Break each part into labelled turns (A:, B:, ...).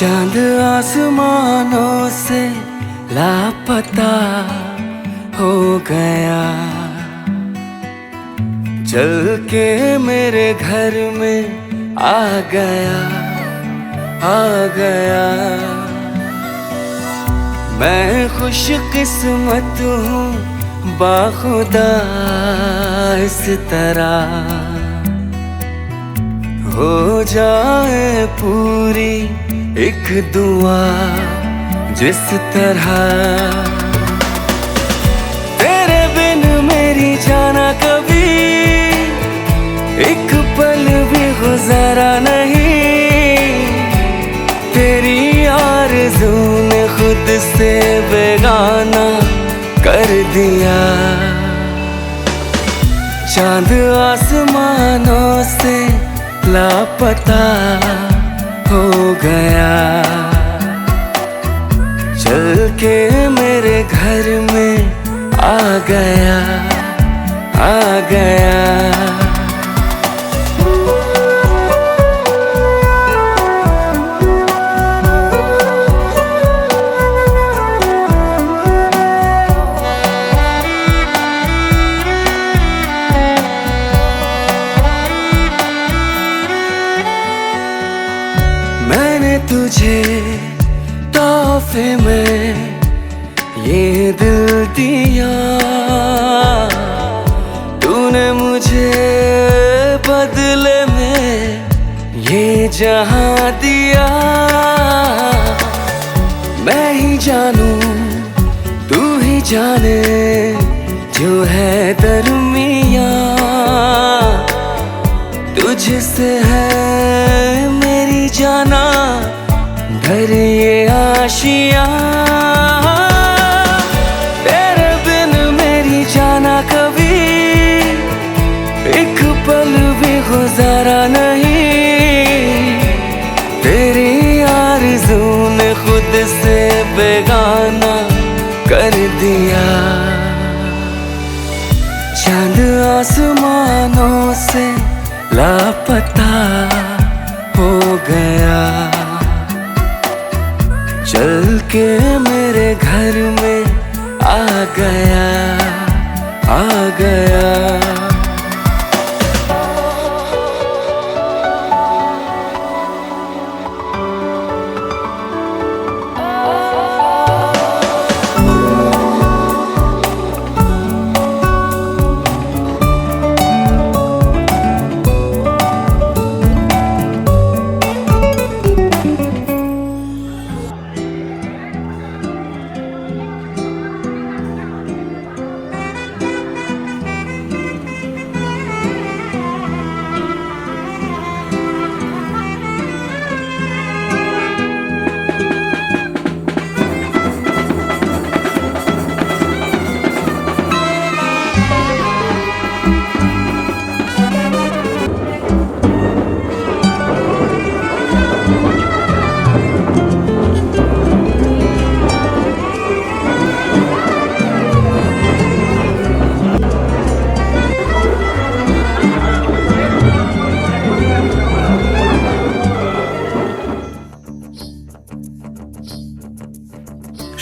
A: चांद आसमानों से लापता हो गया, चल के मेरे घर में आ गया, आ गया। मैं खुश किस्मत हूँ बाखुदा इस तरह हो जाए पूरी एक दुआ जिस तरह। तेरे बिन मेरी जाना कभी एक पल भी गुजारा नहीं, तेरी आरज़ू ने खुद से बेगाना कर दिया। चांद आसमानों से लापता हो गया, चल के मेरे घर में आ गया, आ गया। मैंने तुझे तोहफे में ये दिल दिया, तूने मुझे बदले में ये जहां दिया। मैं ही जानूं तू ही जाने जो है दरमिया, तुझसे है मेरी जाना भर ये आशिया। तेरे बिन मेरी जाना कभी एक पल भी गुजारा नहीं, तेरी आरज़ू ने खुद से बेगाना कर दिया। चांद आसमानों से लापता हो गया, चल के मेरे घर में आ गया, आ गया।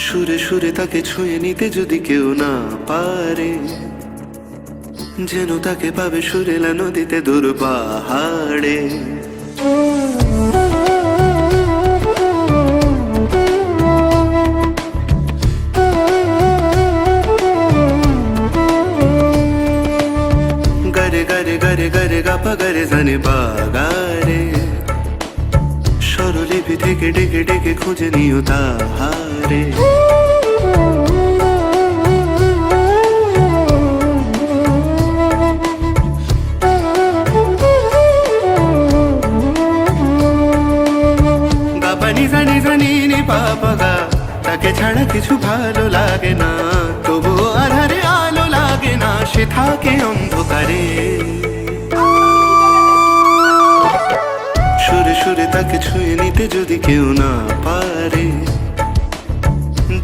B: সুরে সুরে তাকে ছুঁয়ে নিতে যদি কেউ না পারে, যেন তাকে পাবে সুরেলা নদীতে দূর পাহাড়ে। গারে গারে গারে গারে গাপা গারে জানে বাগারে, স্বরলিপি থেকে ডেকে ডেকে খুঁজে নিও তাহারে। গাপানি জানি জানি নি পাপা, তাকে ছাড়া কিছু ভালো লাগে না, তবুও আধারে আলো লাগে না, সে থাকে অন্ধকারে। সুরে সুরে তাকে ছুঁয়ে নিতে যদি কেউ না পারে,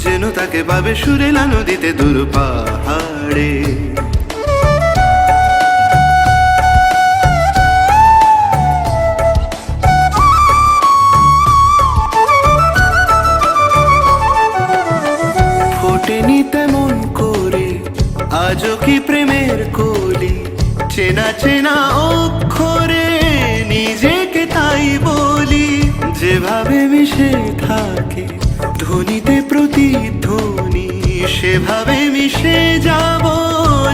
B: যেন তাকে পাবে সুরেলা নদীতে দূর পাহাড়ে। চেনা চেনা অক্ষরে নিজেকে তাই বলি, যেভাবে মিশে থাকে ধ্বনিতে প্রতিধ্বনি, সেভাবে মিশে যাব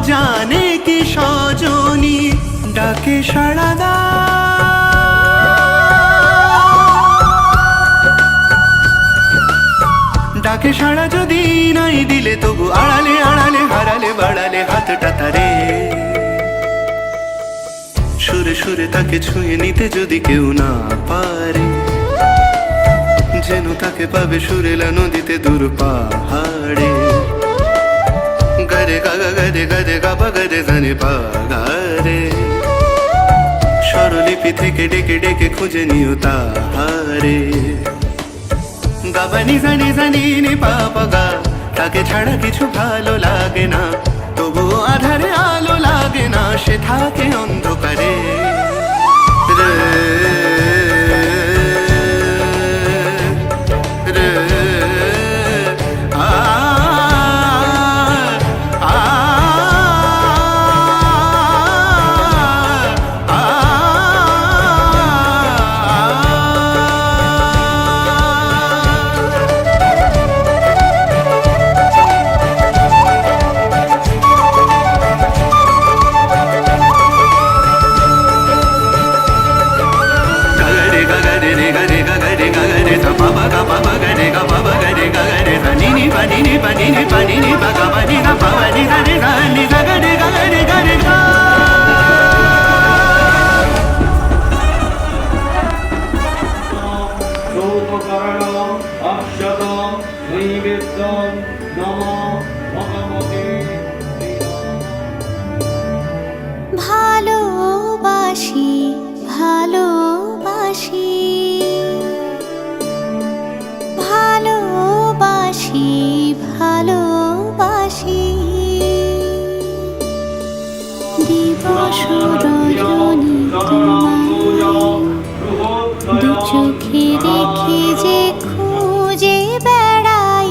B: জানে কি সজনি। ডাকে সাড়া ডাকে সাড়া যদি নাই দিলে, তবু আড়ালে আড়ালে হারালে বাড়ালে হাতটা তারে। সুরে সুরে তাকে ছুঁয়ে নিতে যদি কেউ না পারে, যেন তাকে পাবে সুরেলা নদীতে দূর পাহাড়ে। গারে গাগা গারে গারে গাবা গারে জানে পাগারে, স্বরলিপি থেকে ডেকে ডেকে খুঁজে নিও তাহারে। গাবানি জানি জানি নি পাপা গা, তাকে ছাড়া কিছু ভালো লাগে না, তবুও আধারে আলো লাগে না, সে থাকে অন্ধকারে। রে রে আ আ Panini panini panini bagavani ga pavani ga re ga ni ga ga re ga re ga re ga.
C: Sotokaranam akshatam naiveddam namo bhagavate
D: ভালোবাসি ভালোবাসি ভালোবাসি ভালোবাসি, দিবস রজনী তোমায় দু চোখে রেখে যে খুঁজে বেড়াই,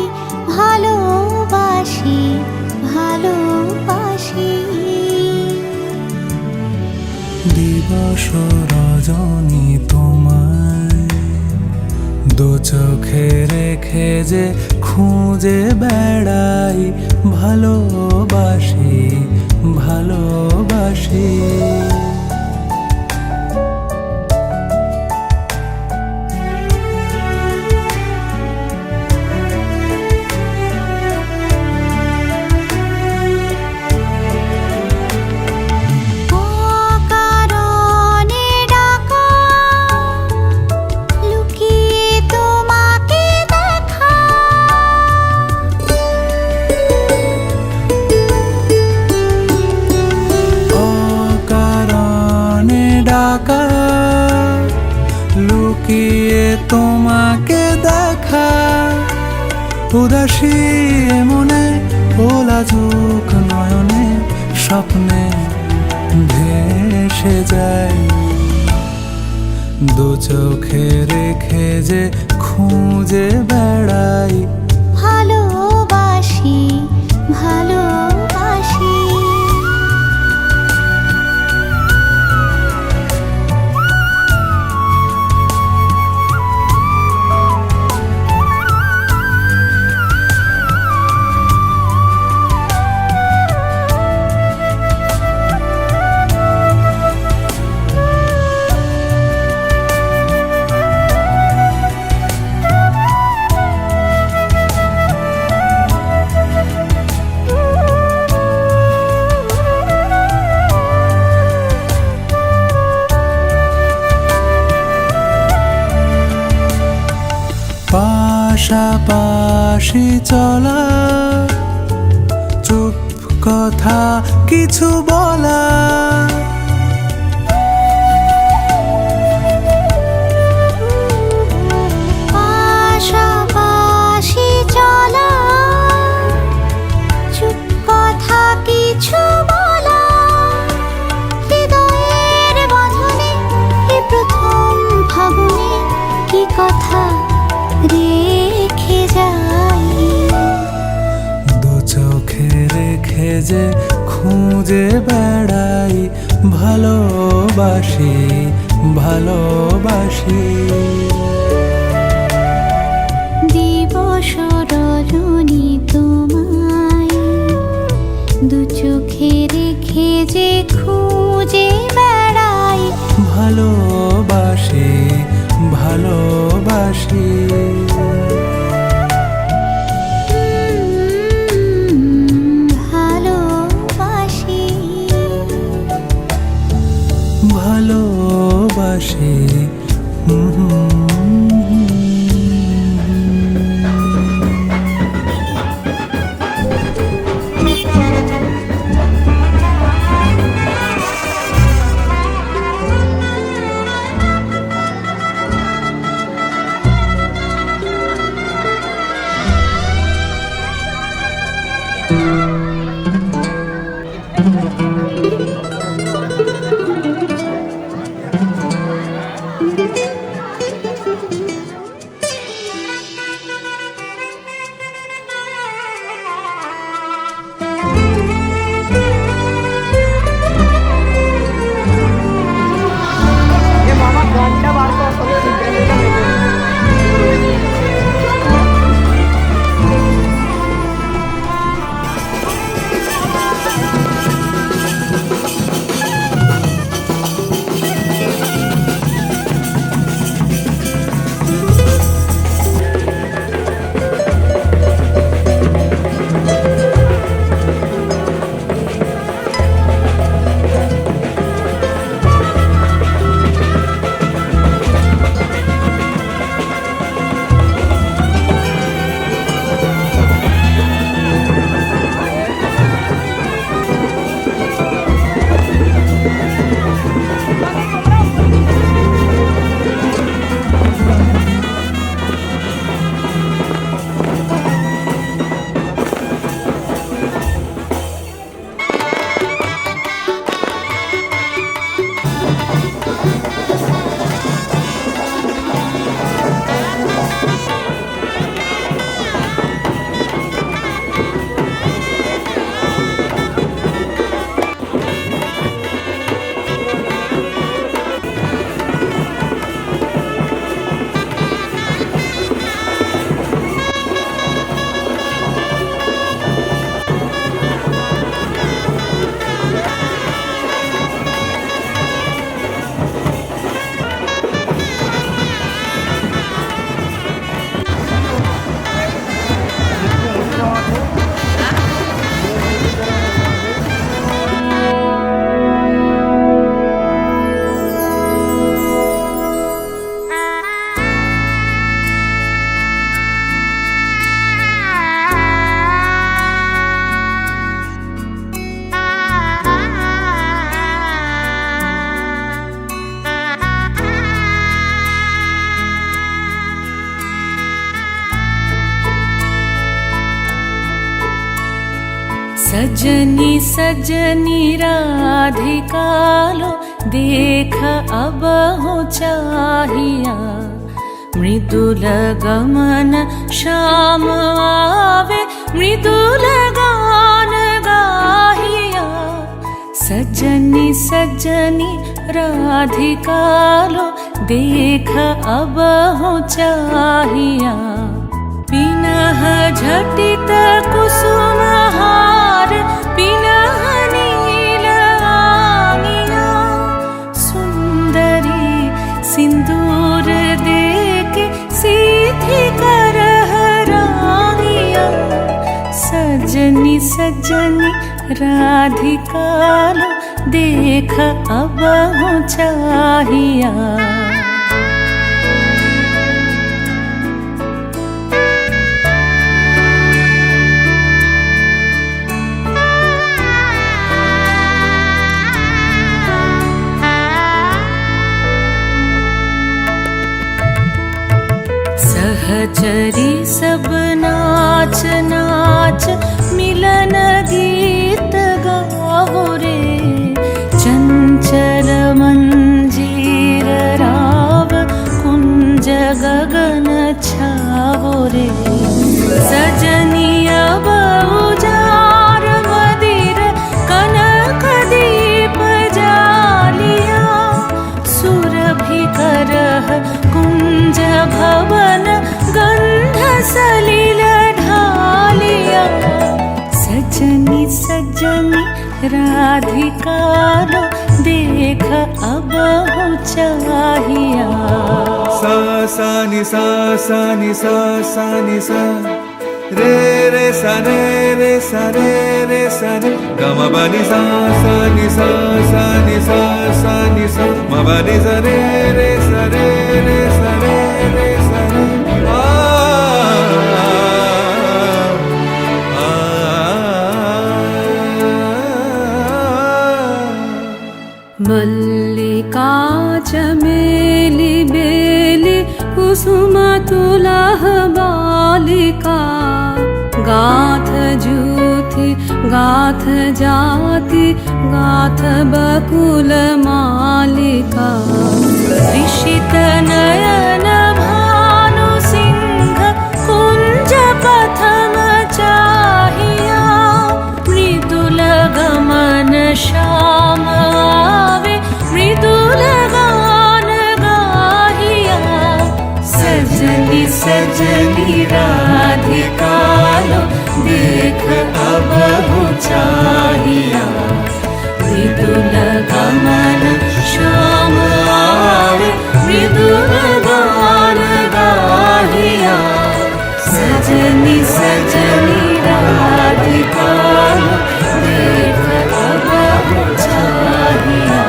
D: ভালোবাসি ভালোবাসি।
A: দিবস রজনী তোমায় দু চোখে রেখে যে খুঁজে বেড়াই, ভালোবাসি ভালোবাসি। লুকিয়ে তোমাকে দেখা, উদাসী মনে ওলাজুক নয়নে, স্বপ্নে ভেসে যায়, দু চোখে রেখে যে খুঁজে বেড়াই,
D: ভালোবাসি ভালোবাসি। পাশাপাশি চলা, চুপ কথা কিছু বলা, পাশাপাশি চলা, চুপ কথা কিছু বলা, হৃদয়ের বাঁধনে এ প্রথম ফাগুনে কি কথা রেখে যাই,
A: দু চোখে রেখে যে খুঁজে বেড়াই, ভালোবাসি ভালোবাসি।
D: দিবস রজনী তোমায় দু চোখে রেখে যে খুঁজে বেড়াই,
A: ভালোবাসি ভালোবাসি।
D: ভালোবাসি
A: ভালোবাসি।
E: सजनी सजनी राधिकालो देख अब हो चाहिया, मृदुल गमन श्याम आवे मृदुल गान गाहिया। सजनी सजनी राधिकालो देख अब हो चाहिया, पिनह झटित कुसुमहार पिनह नील आंगिया। सुंदरी सिंदूर देके सीधी करह रानिया। सजनी सजनी राधिकालो देख अब हो चाहिया। सहचरी सब नाच नाच मिलन गीत गाओ रे। चंचल मंजीर राव कुंज गगन छाओ रे। सजनिया बहुजार मदिर कनक दीप जा राधिका लो देख अब हो चाहिया।
A: सा सा नि सा सा नि सा सा नि सा रे रे सा रे रे सा रे रे सा रे ग म ब नि सा सा नि सा सा नि सा सा नि सा म ब नि सा रे रे सा रे रे सा रे रे सा रे
E: मल्लिका चमेली बेली कुसुम तुलह बालिका गाथ जूथि गाथ जाति गाथ बकुल मालिका ऋषित नयन भानु सिंह कुंज पथम चाहिया। मृदुल गमन श्याम आवे मृदुल गान गाहिया। सजनी सजनी राधिका लो देख अब हो चाहिया। मृदुल गमन श्याम आवे मृदुल गान गाहिया। सजनी सजनी राधिका लो देख अब हो चाहिया।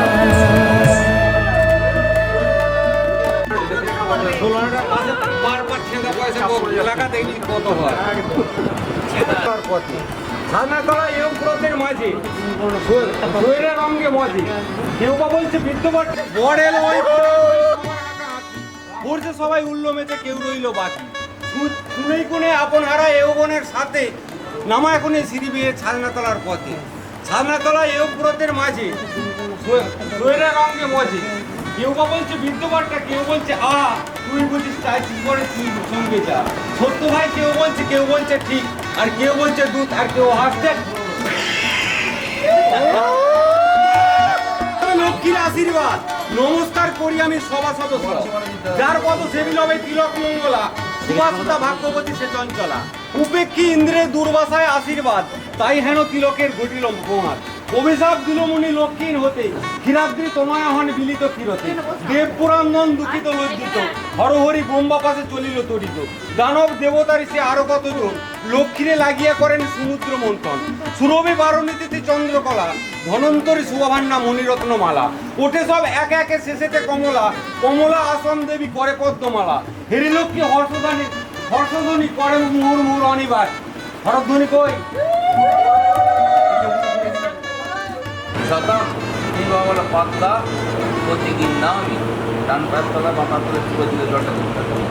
C: ছানাতলা ইউক্রোতের মাঝে শরীরের অঙ্গে মাঝে কেউ বা বলছে বিদ্যমান বড় এলো ওই পড়ছে সবাই উল্লো মেতে কেউ রইল বাকি। শুনেই কোনে আপন হারা যৌবনের সাথে নামা এখন সিঁড়ি বেয়ে ছানাতলার পথে। ছানাতলা ইউক্রোতের মাঝে শরীরের অঙ্গে মাঝে কেউ বা বলছে বিদ্যমানটা কেউ বলছে তুই বুঝিস চাইছিস বলে তুই সঙ্গে যা। সত্য ভাই কেউ বলছে ঠিক আর কেউ বলছে দুধ আর কেউ হাসছে। লক্ষ্মীর আশীর্বাদ নমস্কার করি আমি সভা সদস্য যার পদ সেবিল হবে তিলক মঙ্গলা সুভাষতা ভাগ্যবতী সে চঞ্চলা উপেক্ষী ইন্দ্রের দুর্বাসায় আশীর্বাদ তাই হেন তিলকের ঘটিল উপহার। অভিশাপ দিল মুনি লক্ষ্মীর হতে ক্ষীরাদ্রি তোমায় হন বিলিত ক্ষীরতে। দেব পুরান্দন দুঃখিত লজ্জিত হরহরি ব্রহ্মা পাশে চলিল তরিত। দানব দেবতারি সে আরো কতজন লক্ষ্মীরে লাগিয়া করেন সমুদ্র মন্থন। সুরভি বারণীতিথি চন্দ্রকলা ধনন্তরী শুভভান্না মণিরত্ন মালা। ওঠে সব একে একে শেষেতে কমলা কমলা আসন দেবী করে পদ্মমালা। হেরিলক্ষ্মী হর্ষধ্বনি করে মুহুর মুহুর অনিবার। হরধ্বনি কই
F: শতম বল পদ্মা প্রতিদিন নামি ডান পায়ের তলা বাঁকা করে তুলে দিলে জলটা করতে হবে।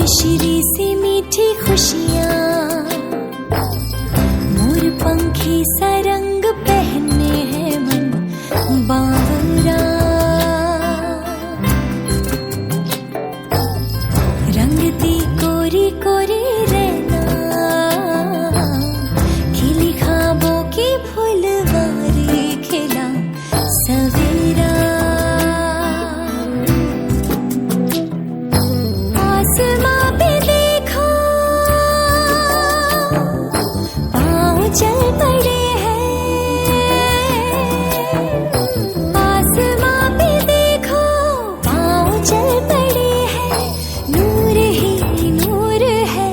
D: मिश्री सी मीठी खुशियाँ मोर पंखी सा रंग पहने हैं मन बावरा। रंगती कोरी कोरी रहना खिली ख्वाबों की फुलवारी खिला सवेरा। आसमां पे देखो पाँव चल पड़े हैं। आसमां पे देखो पाँव चल पड़े हैं। नूर ही नूर है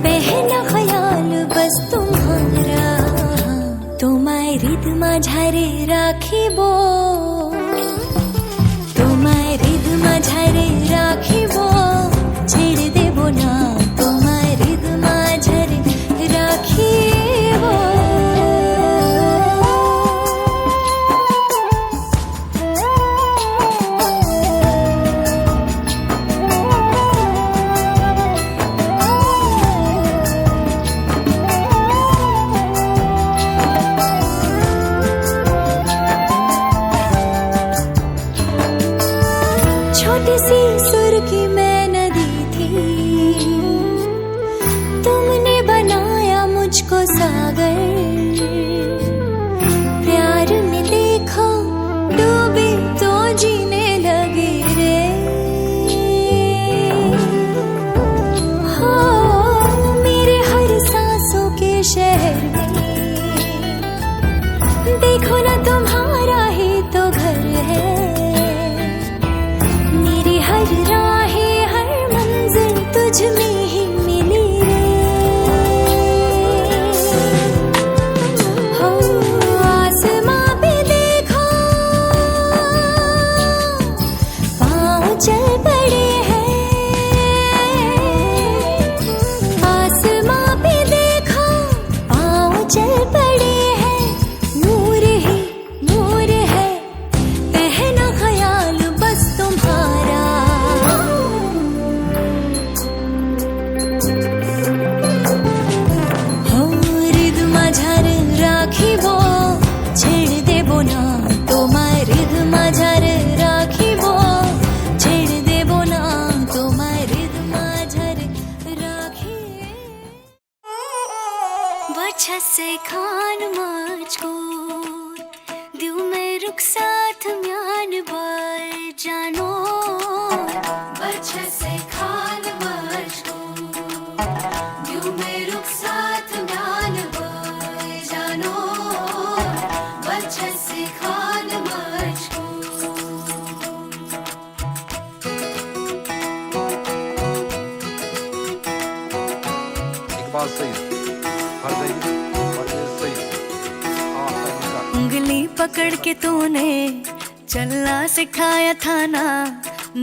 D: पहला ख्याल बस तुम्हारा। তোমায় হৃদ মাঝারে রাখিব তোমায় হৃদ মাঝারে রাখিব ছেড়ে দেব না তোমায় হৃদ মাঝারে রাখিব। शहर में। देखो ना तुम्हारा ही तो घर है, मेरी हर राहें हर मंजिल तुझ में ही मिली रे। हो आसमां पे देखो पाँव चल पड़े हैं, आसमां पे देखो पाँव चल पड़े हैं। नूर ही नूर है, पहना ख्याल बस तुम्हारा। हो रिद माझ्यार राखीबो, छेड़ देबो ना तोमाय रिद माझ्यार राखीबो, छेड़ देबो ना तोमाय रिद माझ्यार राखी। बच्चा से खान मुझको दिल में रुक साथ म्यान बार जानो। बच्चा से खान मुझको दिल में रुक साथ म्यान बार जानो। बच्चा से खान मुझको।
G: इकबाल सईद, फरज़ई, फरज़ई सईद, आखिर का।
D: उंगली पकड़ के तूने चलना सिखाया था ना,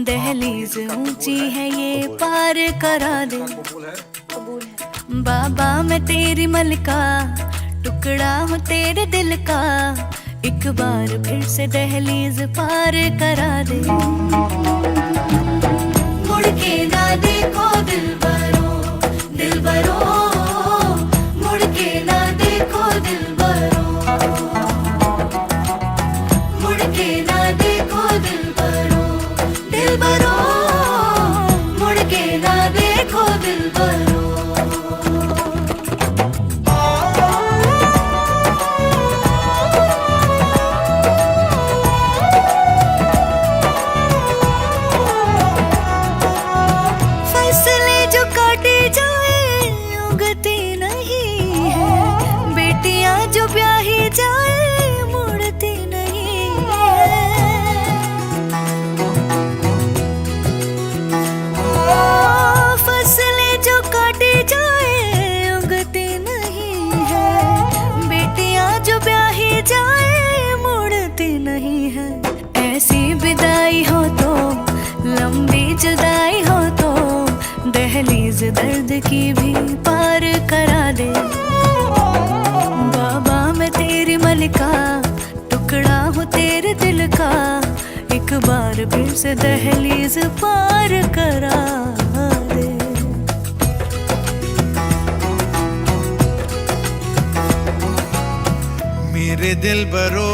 D: दहलीज ऊंची है ये पार करा दे।
G: कबूल है।
D: बाबा मैं तेरी मलका, टुकड़ा हूँ तेरे दिल का, एक बार फिर से दहलीज पार करा दे। मुड़ के ना देखो दिलबरो, दिलबरो, मुड़ के ना देखो दिलबरो, मुड़ के ना देखो दिलबरो, दिलबरो, मुड़ के ना देखो दिलबरो। फसलें जो काटी जाए उगती नहीं है, बेटियां जो ब्याही जाए मुड़ती नहीं है। फसलें जो काटी जाए उगती नहीं है, बेटियां जो ब्याही जाए मुड़ती नहीं है। ऐसी विदाई हो तो लंबी जुदाई हो तो दहलीज दर्द की भी पार करा दे। बाबा मैं तेरी मलिका, टुकड़ा हूँ तेरे दिल का, एक बार फिर से दहलीज पार करा दे।
A: मेरे दिल बरो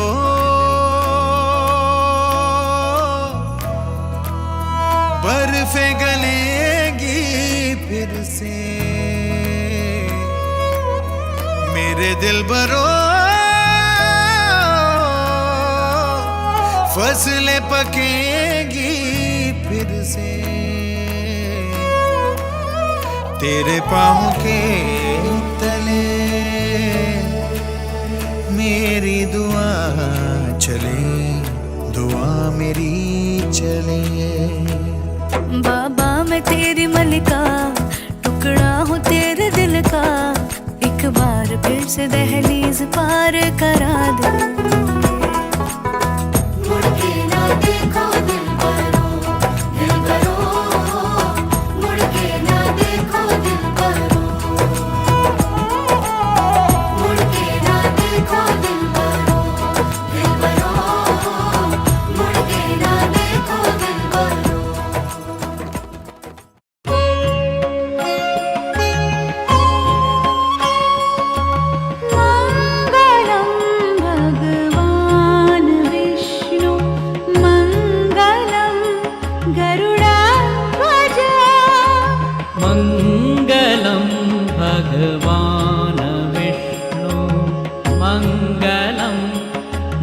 A: बर्फें गलेंगी फिर से, मेरे दिल बरो फसलें पकेंगी फिर से। तेरे पाँव के तले मेरी दुआ चले, दुआ मेरी चले।
D: बाबा मैं तेरी मलिका, टुकड़ा हूँ तेरे दिल का, एक बार फिर से दहलीज पार करा दे। मुड़ के ना देखो दिलबरो, दिलबरो, मुड़ के ना देखो दिलबरो, मुड़ के ना देखो दिलबरो, दिलबरो, मुड़ के ना देखो दिलबरो।
H: मङ्गलं भगवान् विष्णु, मङ्गलं गरुडध्वज, मङ्गलं भगवान् विष्णु, मङ्गलं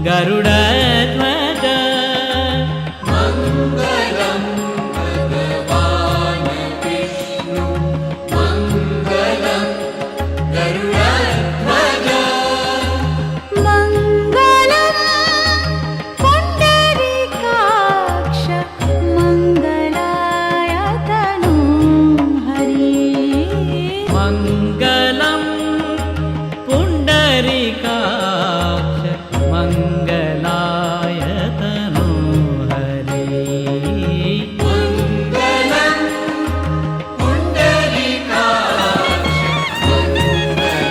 H: गरुडध्वज। मङ्गलं पुण्डरीकाक्ष मङ्गलाय तनोहरे मङ्गलं पुण्डरीकाक्ष मङ्गलाय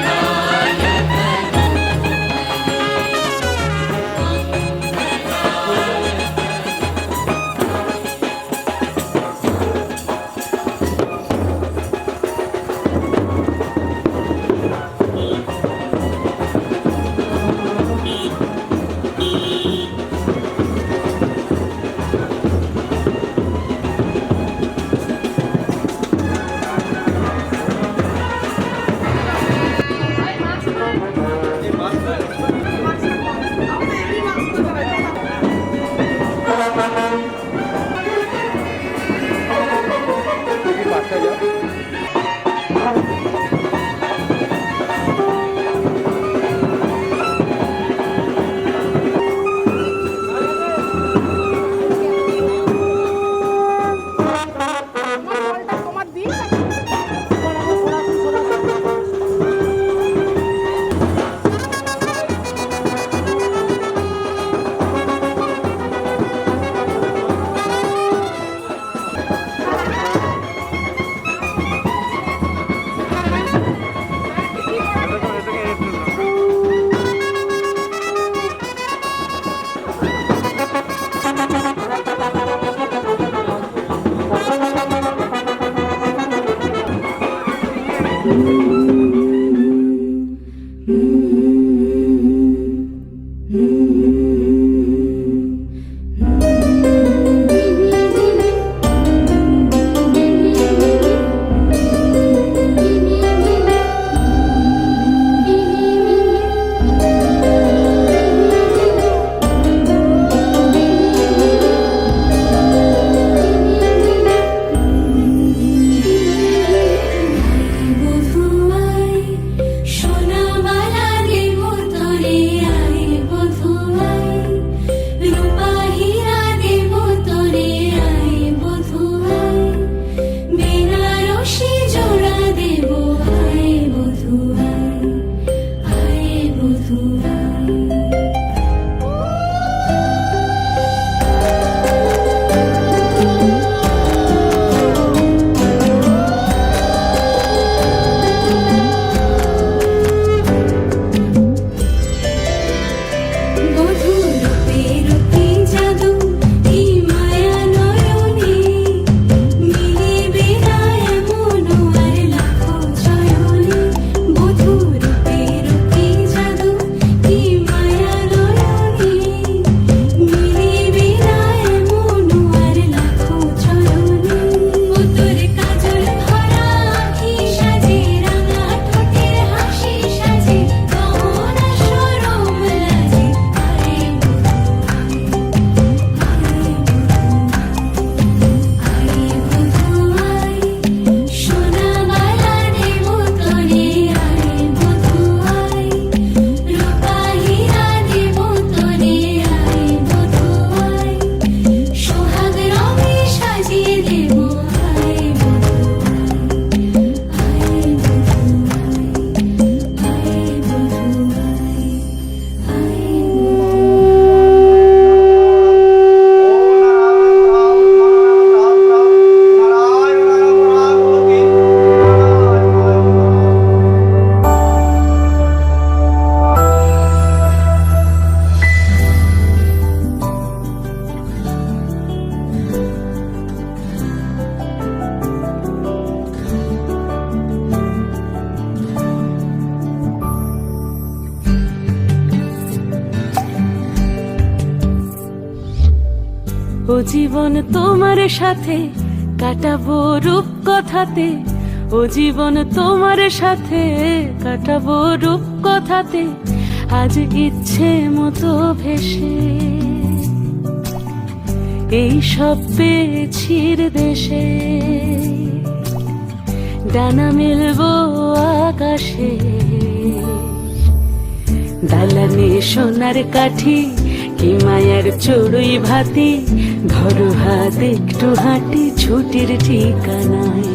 E: ও জীবন তোমার সাথে কাটাবো রূপ কথাতে, ও জীবন তোমার সাথে কাটাবো রূপ কথাতে, আজ ইচ্ছে মতো ভেসে এই সব পেয়েছির দেশে, ডানা মেলবো আকাশে, দালানে সোনার কাঠি কি মায়ার চড়ুই ভাতি, ধরো হাত একটু হাঁটি ছুটির ঠিকানায়,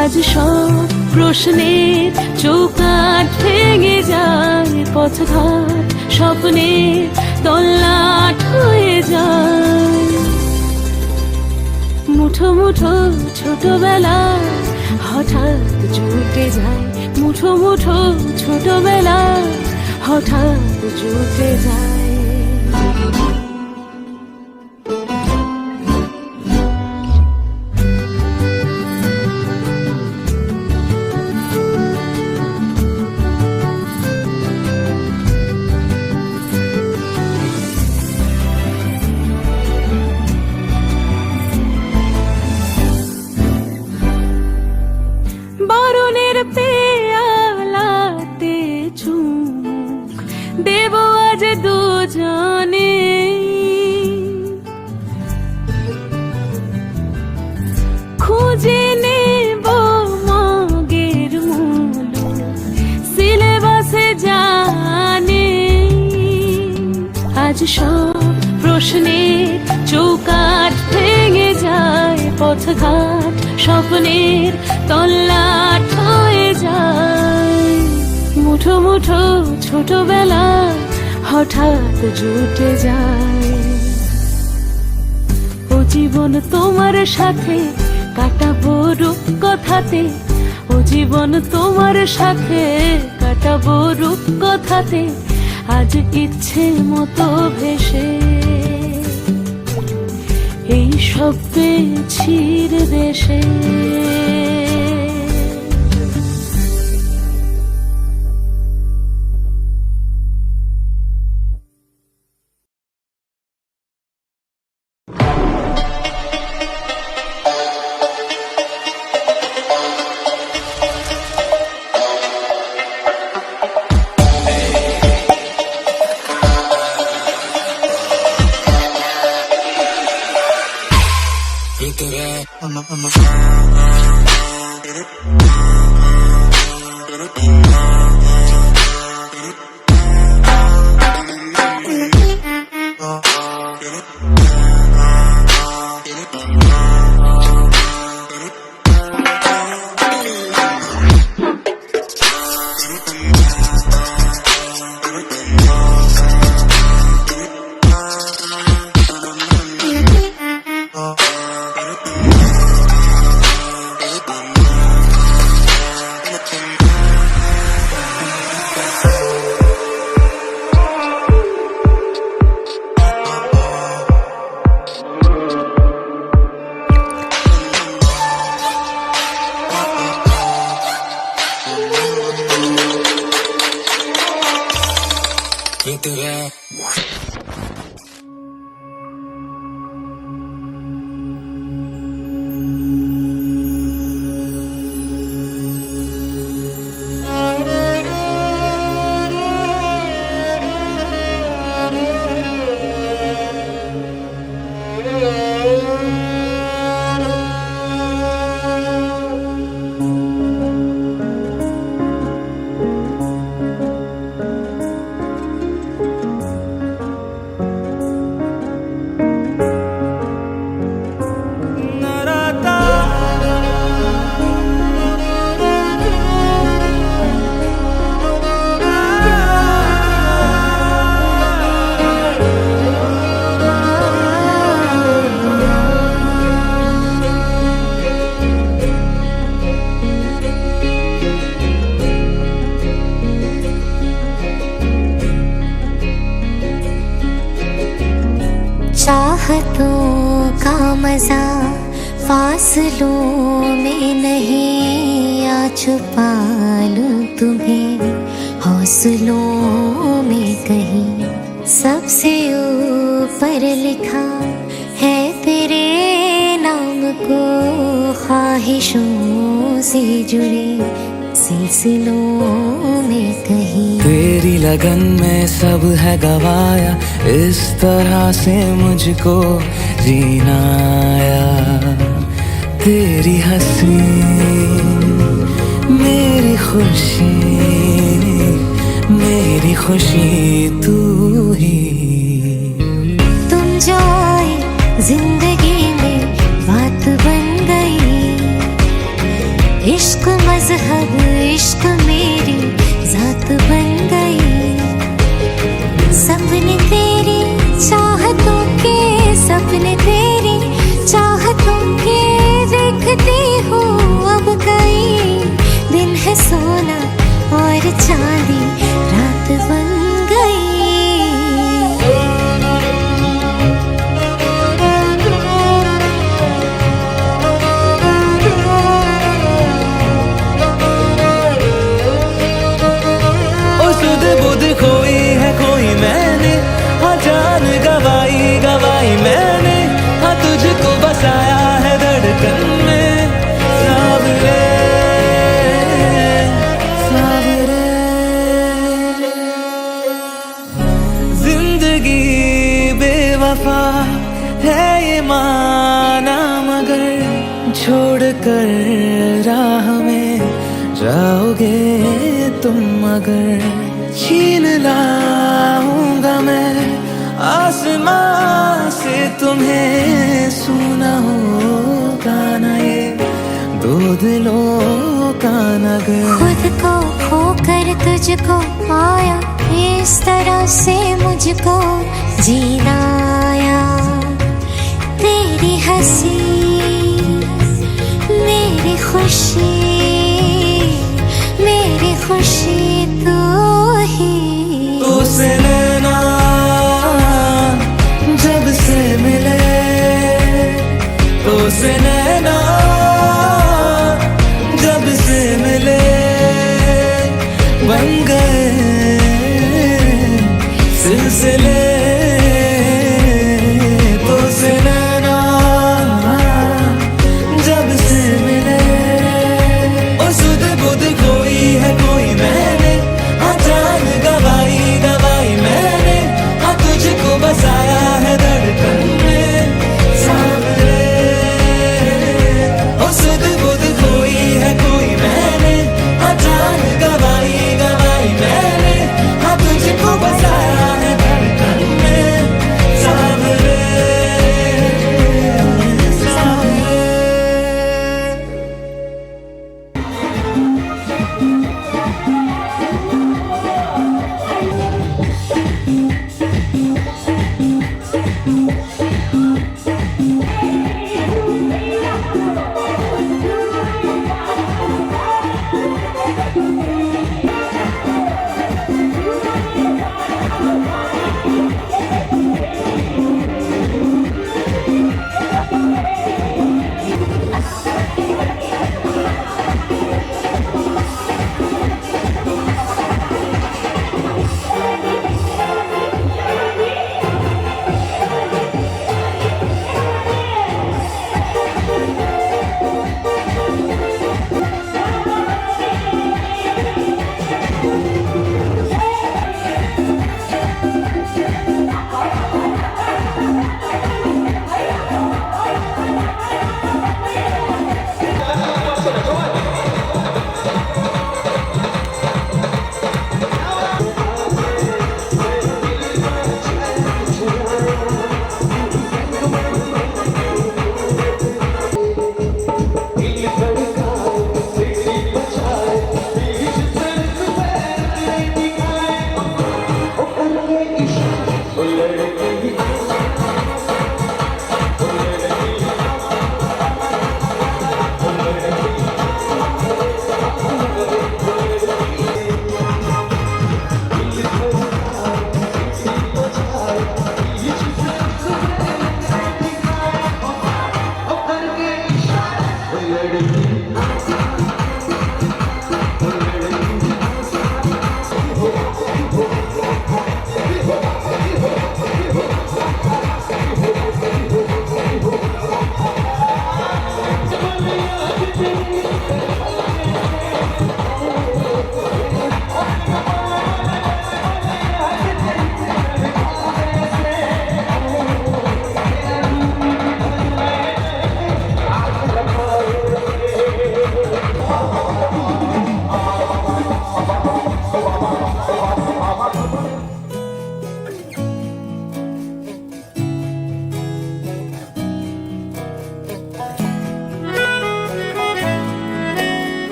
E: আজ সব প্রশ্নের চৌকাঠ ভেঙে যায়, পথঘাট স্বপ্নের তল্লাট হয়ে যায়। মুঠো মুঠো ছোটবেলা হঠাৎ জুটে যায়, মুঠো মুঠো ছোটবেলা হঠাৎ জুটে যায়। বারণের পেয়ালাতে চুমুক দেব আজ দুজনে, খুঁজে নেব মগের মূল সিলেবাসে জানে। আজ সব প্রশ্নের চৌকাঠ ভেঙে যায়, পথঘাট স্বপ্নের তল্লাট হয়ে যায়। মুঠো মুঠো ছোটবেলা হঠাৎ জুটে যায়। ও জীবন তোমার সাথে কাটাবো রূপকথাতে, ও জীবন তোমার সাথে কাটাবো রূপকথাতে, আজ ইচ্ছে মতো ভেসে এই সব পেয়েছির দেশে।
I: चाहतों का मजा फासलों में नहीं, आ छुपा लूं तुम्हें हौसलों में कहीं। सबसे ऊपर लिखा है तेरे नाम को, ख्वाहिशों से जुड़े सिलसिलों में कहीं।
J: तेरी लगन में सब है गवाया, इस तरह से मुझको जीना आया। तेरी हंसी मेरी खुशी तू ही।
I: तुम जो आए जिंदगी में बात बन गई, इश्क मज़े मजहब इश्क मेरी जात बन गई। सपने तेरी चाहतों के, सपने तेरी चाहतों के देखती हूँ अब कई। दिन है सोना और चांदी रात बन गई।
J: सुध बुध खोई है कोई मैंने, हाँ जान गवाई गवाई मैंने, हाँ तुझको बसाया है धड़कन में। सावरे सावरे जिंदगी बेवफा है ये माना, मगर छोड़ कर राह में जाओगे तुम अगर। छीन लाऊंगा मैं आसमां से तुम्हें, सुना होगा ना ये दो दिलों का नगर।
I: खुद को खोकर तुझको पाया, इस तरह से मुझको जीना आया। तेरी हंसी मेरी खुशी, मेरी खुशी तू ही।
J: तो से नैना जब से मिले, तो से नैना जब से मिले, बन गए सिलसिले। तो से नैना जब से मिले, ओ सुध बुध कोई है कोई मैंने, हाँ जान गवाई गवाई मैंने, हाँ तुझको बसाया है धड़कन में। सावरे ओ सुध बुध कोई है कोई मैंने, हाँ जान गवाई गवाई मैंने, हाँ तुझको बसाया है धड़कन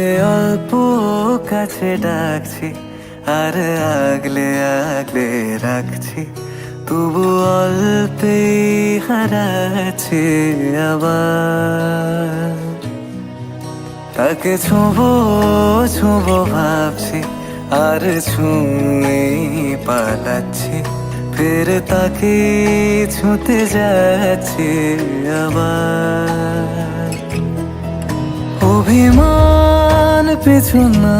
J: তাকে অল্প কাছে ডাকছি আর আগলে আগলে রাখছি, তবু অল্পে হারাচ্ছি আবার। তাকে ছোঁবো ছোঁবো ভাবছি আর ছুঁয়ে পালাচ্ছি, ফের তাকে ছুঁতে যাচ্ছি আবার। অভিমান পিছু না,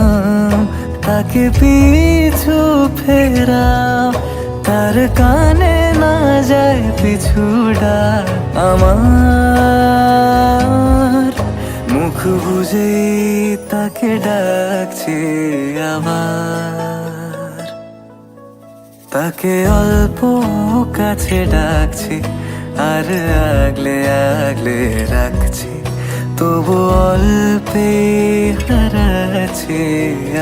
J: তাকে পিছু ফেরাও, তার কানে না যায় পিছু ডাক আমার। মুখ বুঝে তাকে ডাকছি আবার। তাকে অল্প কাছে ডাকছি আর আগলে আগলে রাখছি, তবু অল্পে হারাচ্ছি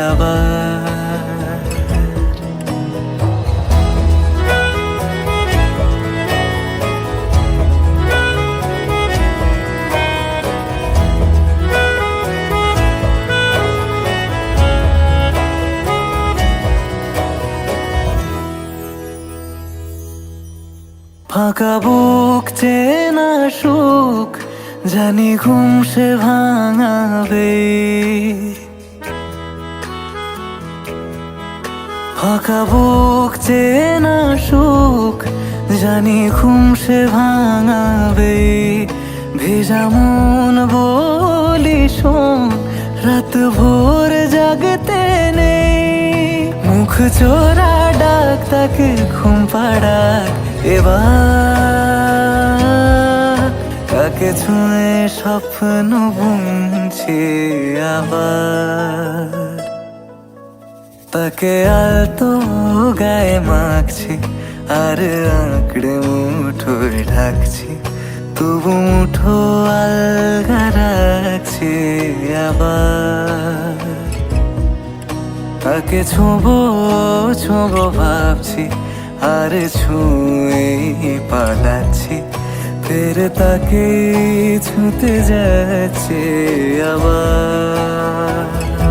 J: আবার। ফাঁকা বুক চেনা সুখ জানি ঘুম সে ভাঙাবে, ফাঁকা বুক চেনা সুখ জানি ঘুম সে ভাঙাবে। ভেজা মন বলি শোন, রাত ভোর জাগতে নেই, মুখ চোরা ডাক তাকে ঘুম পাড়াক এবার। তাকে ছুঁয়ে স্বপ্ন বুনছি আবার। তাকে আলতো গায়ে মাখছি আর আঁকড়ে মুঠোয় ঢাকছি, তবু মুঠো আলগা রাখছি আবার। তাকে ছোঁবো ছোঁবো ভাবছি আর ছুঁয়ে পালাচ্ছি, ফের তাকে ছুঁতে যাচ্ছে আবার।